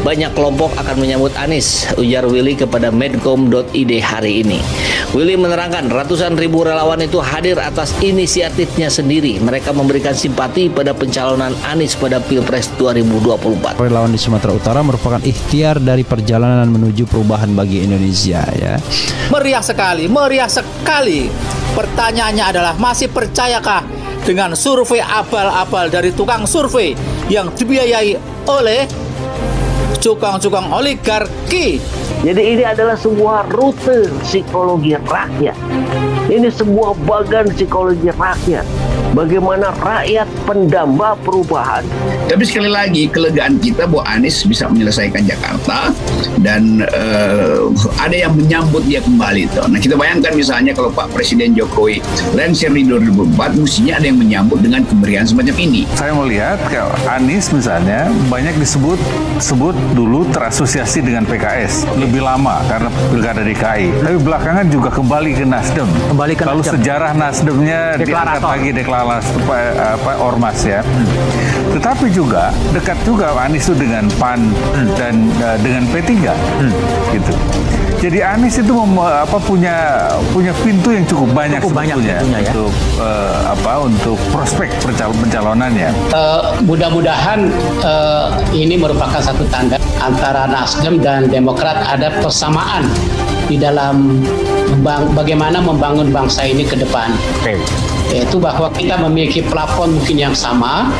banyak kelompok akan menyambut Anies, ujar Willy kepada Medcom.id hari ini. Willy menerangkan ratusan ribu relawan itu hadir atas inisiatifnya sendiri. Mereka memberikan simpati pada pencalonan Anies pada Pilpres 2024. Relawan di Sumatera Utara merupakan ikhtiar dari perjalanan menuju perubahan bagi Indonesia, ya. Meriah sekali, meriah sekali. Pertanyaannya adalah, masih percayakah dengan survei abal-abal dari tukang survei yang dibiayai oleh cukang-cukang oligarki? Jadi ini adalah sebuah rute psikologi rakyat. Ini sebuah bagan psikologi rakyat. Bagaimana rakyat pendamba perubahan. Tapi sekali lagi, kelegaan kita bahwa Anies bisa menyelesaikan Jakarta dan ada yang menyambut dia kembali. Nah, kita bayangkan misalnya kalau Pak Presiden Jokowi lengser di 2004, mestinya ada yang menyambut dengan kemeriahan semacam ini. Saya melihat kalau Anies misalnya banyak disebut dulu terasosiasi dengan PKS lebih lama karena pilkada DKI. Tapi belakangan juga kembali ke Nasdem. Lalu sejarah Nasdemnya diangkat lagi deklarasi ormas, ya. Tetapi juga dekat juga Anies itu dengan PAN dan dengan P3 gitu. Jadi Anies itu punya pintu yang cukup banyak sebetulnya ya? Untuk prospek pencalonannya. Mudah-mudahan ini merupakan satu tanda antara Nasdem dan Demokrat ada persamaan di dalam bagaimana membangun bangsa ini ke depan. Yaitu bahwa kita memiliki plafon mungkin yang sama,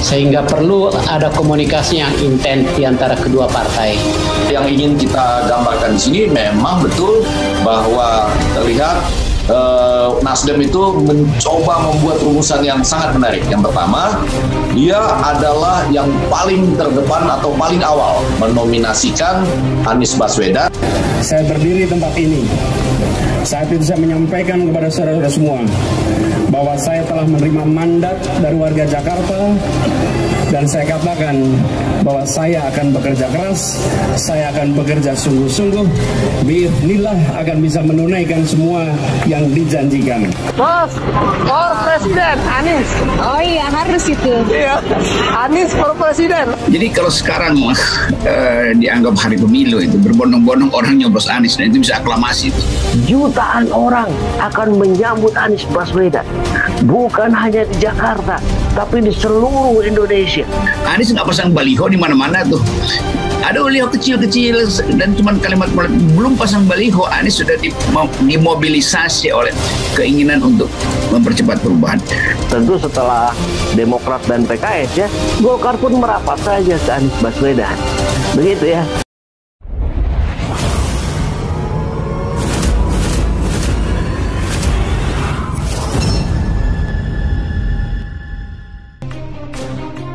sehingga perlu ada komunikasi yang intens di antara kedua partai. Yang ingin kita gambarkan di sini memang betul bahwa terlihat Nasdem itu mencoba membuat rumusan yang sangat menarik. Yang pertama, dia adalah yang paling terdepan atau paling awal menominasikan Anies Baswedan. Saya berdiri di tempat ini. Saat itu saya menyampaikan kepada saudara-saudara semua bahwa saya telah menerima mandat dari warga Jakarta, dan saya katakan bahwa saya akan bekerja keras, saya akan bekerja sungguh-sungguh, biiznillah akan bisa menunaikan semua yang dijanjikan. Bos, for Presiden Anies. Oh iya, harus itu. Iya, Anies for Presiden. Jadi kalau sekarang dianggap hari pemilu itu berbondong-bondong orang nyoblos Anies, dan itu bisa aklamasi itu. Jutaan orang akan menyambut Anies Baswedan, bukan hanya di Jakarta, tapi di seluruh Indonesia. Anies nggak pasang baliho di mana-mana tuh. Ada baliho kecil-kecil dan cuma kalimat belum pasang baliho, Anies sudah dimobilisasi oleh keinginan untuk mempercepat perubahan. Tentu setelah Demokrat dan PKS, ya, Golkar pun merapat saja ke Anies Baswedan. Begitu, ya.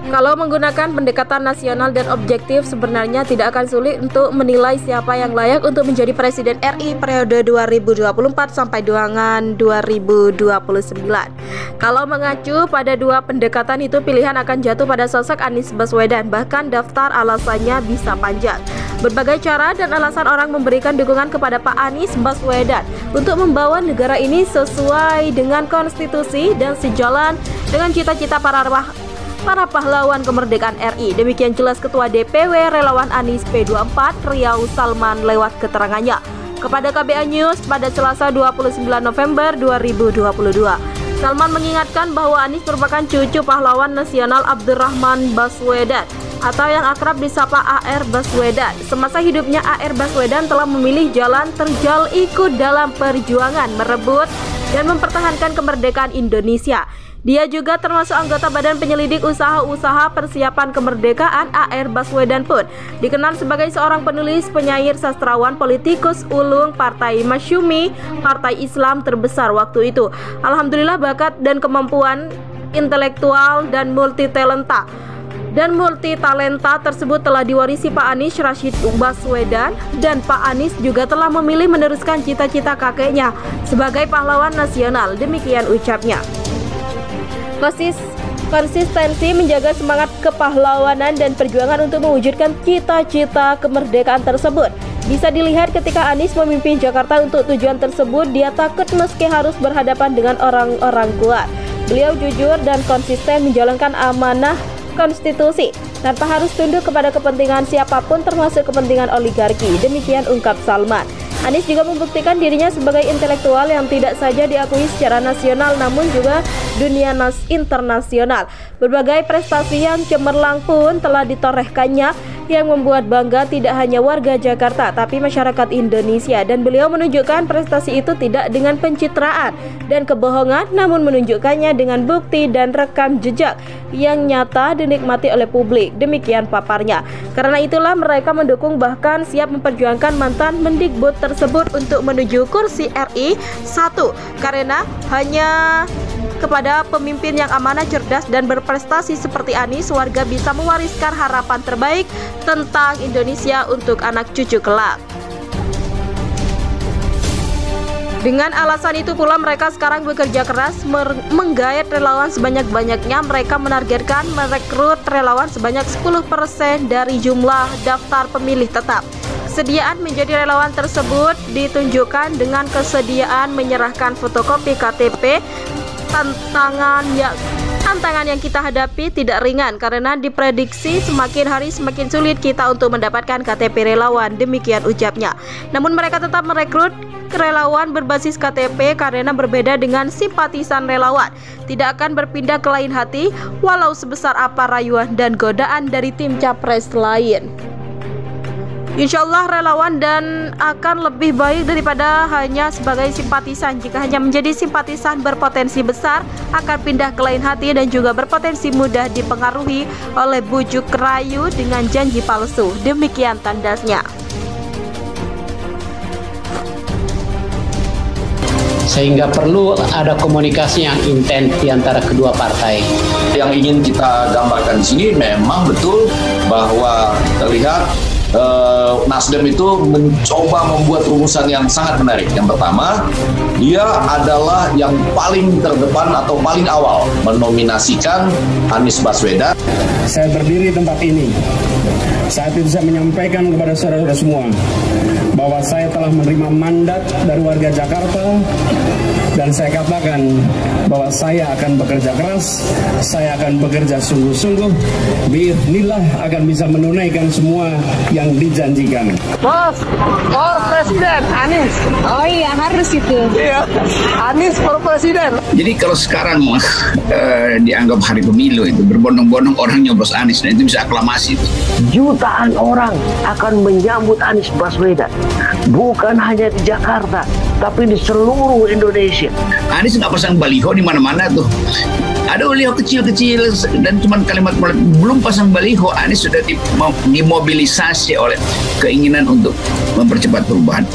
Kalau menggunakan pendekatan nasional dan objektif, sebenarnya tidak akan sulit untuk menilai siapa yang layak untuk menjadi Presiden RI periode 2024 sampai dengan 2029. Kalau mengacu pada dua pendekatan itu, pilihan akan jatuh pada sosok Anies Baswedan. Bahkan daftar alasannya bisa panjang. Berbagai cara dan alasan orang memberikan dukungan kepada Pak Anies Baswedan untuk membawa negara ini sesuai dengan konstitusi dan sejalan dengan cita-cita para pahlawan kemerdekaan RI. Demikian jelas Ketua DPW Relawan Anies P24 Riau Salman lewat keterangannya kepada KBA News pada Selasa 29 November 2022. Salman mengingatkan bahwa Anies merupakan cucu pahlawan nasional Abdurrahman Baswedan atau yang akrab disapa AR Baswedan. Semasa hidupnya AR Baswedan telah memilih jalan terjal ikut dalam perjuangan merebut dan mempertahankan kemerdekaan Indonesia. Dia juga termasuk anggota Badan Penyelidik Usaha-Usaha Persiapan Kemerdekaan. AR Baswedan pun dikenal sebagai seorang penulis, penyair, sastrawan, politikus ulung, partai Masyumi, partai Islam terbesar waktu itu. Alhamdulillah, bakat dan kemampuan intelektual dan multitalenta tersebut telah diwarisi Pak Anies Rashid Baswedan, dan Pak Anies juga telah memilih meneruskan cita-cita kakeknya sebagai pahlawan nasional. Demikian ucapnya. Konsistensi menjaga semangat kepahlawanan dan perjuangan untuk mewujudkan cita-cita kemerdekaan tersebut bisa dilihat ketika Anies memimpin Jakarta. Untuk tujuan tersebut, dia takut meski harus berhadapan dengan orang-orang kuat. Beliau jujur dan konsisten menjalankan amanah konstitusi tanpa harus tunduk kepada kepentingan siapapun termasuk kepentingan oligarki. Demikian ungkap Salman. Anies juga membuktikan dirinya sebagai intelektual yang tidak saja diakui secara nasional namun juga dunia internasional. Berbagai prestasi yang cemerlang pun telah ditorehkannya yang membuat bangga tidak hanya warga Jakarta tapi masyarakat Indonesia, dan beliau menunjukkan prestasi itu tidak dengan pencitraan dan kebohongan namun menunjukkannya dengan bukti dan rekam jejak yang nyata dinikmati oleh publik. Demikian paparnya. Karena itulah mereka mendukung bahkan siap memperjuangkan mantan Mendikbud tersebut untuk menuju kursi RI 1 karena hanya kepada pemimpin yang amanah, cerdas, dan berprestasi seperti Anies, warga bisa mewariskan harapan terbaik tentang Indonesia untuk anak cucu kelak. Dengan alasan itu pula mereka sekarang bekerja keras menggait relawan sebanyak-banyaknya. Mereka menargetkan merekrut relawan sebanyak 10% dari jumlah daftar pemilih tetap. Kesediaan menjadi relawan tersebut ditunjukkan dengan kesediaan menyerahkan fotokopi KTP. Tantangan yang kita hadapi tidak ringan karena diprediksi semakin hari semakin sulit kita untuk mendapatkan KTP relawan. Demikian ucapnya. Namun mereka tetap merekrut relawan berbasis KTP karena berbeda dengan simpatisan relawan. Tidak akan berpindah ke lain hati walau sebesar apa rayuan dan godaan dari tim capres lain. Insya Allah relawan dan akan lebih baik daripada hanya sebagai simpatisan. Jika hanya menjadi simpatisan berpotensi besar akan pindah ke lain hati dan juga berpotensi mudah dipengaruhi oleh bujuk rayu dengan janji palsu. Demikian tandasnya. Sehingga perlu ada komunikasi yang intens di antara kedua partai. Yang ingin kita gambarkan di sini memang betul bahwa terlihat Nasdem itu mencoba membuat rumusan yang sangat menarik. Yang pertama, dia adalah yang paling terdepan atau paling awal menominasikan Anies Baswedan. Saya berdiri di tempat ini. Saat itu saya menyampaikan kepada saudara-saudara semua bahwa saya telah menerima mandat dari warga Jakarta dan saya katakan bahwa saya akan bekerja keras, saya akan bekerja sungguh-sungguh, biiznillah akan bisa menunaikan semua yang dijanjikan. Bos, for presiden Anies. Oh iya, harus itu. Iya, Anies for presiden. Jadi kalau sekarang dianggap hari pemilu itu berbondong-bondong orang nyoblos Anies, nah itu bisa aklamasi itu. Jutaan orang akan menyambut Anies Baswedan, bukan hanya di Jakarta, tapi di seluruh Indonesia. Anies nggak pasang baliho di mana-mana tuh. Ada baliho kecil-kecil dan cuma kalimat belum pasang baliho, Anies sudah dimobilisasi oleh keinginan untuk mempercepat perubahan.